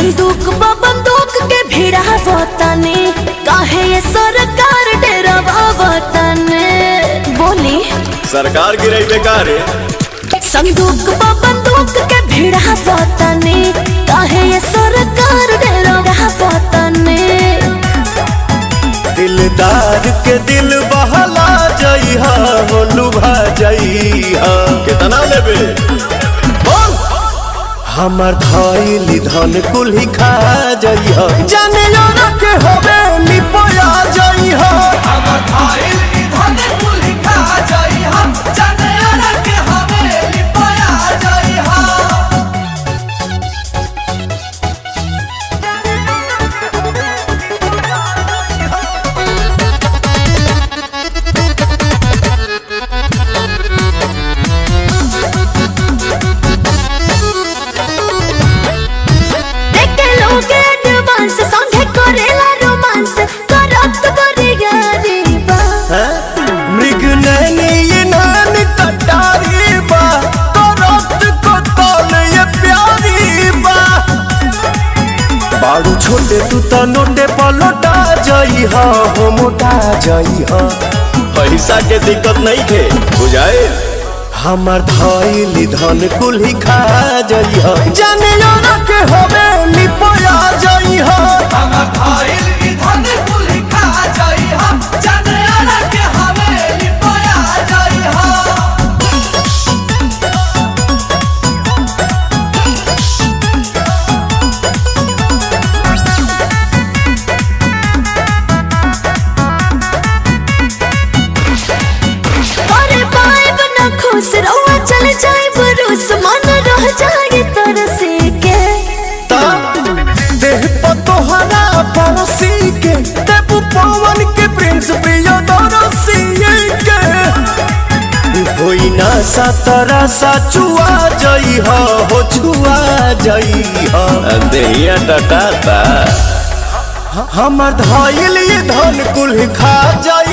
संदूक बंदूक के भिड़ा वतने काहे ये सरकार डेरावा वतने बोली सरकार गिरई बेकार संदूक बंदूक के भिड़ा वतने काहे ये सरकार डेरावा वतने दिलदार के दिल बहला जइहा हो लुभा जइहा कितना लेबे बोल हमर धइली धन कुल्ही खा जइहा जाने ना के होबे लिपोया जइहा हमर धइली धन कुल्ही खा जइहा जाने ना के होबे लिपोया जइहा मृग नैनी ये नान कटारी बा करत को तौल ये प्यारी बा बाड़ू छोटे तू तो नोटे पलटा जइहा हो मोटा जइहा पैसा के दिक्कत नहीं थे बुझाए हमर धइली धन कुल्ही खा जइहा जाने ना के होबे लिपोया जइहा हमर धइली धन कुल्ही खा जइहा जाने ना के होबे लिपोया जइहा खुश रहुआ चल जाए बरूस मन रह जाए तरसी के देह पर तोहरा परसी के देव पवन के प्रिंस प्रिय दरसी के होई ना सतरा सचुआ जइहा हो छुआ जइहा देहिया टटाता हमर धइल ये धन कुल खा जइहा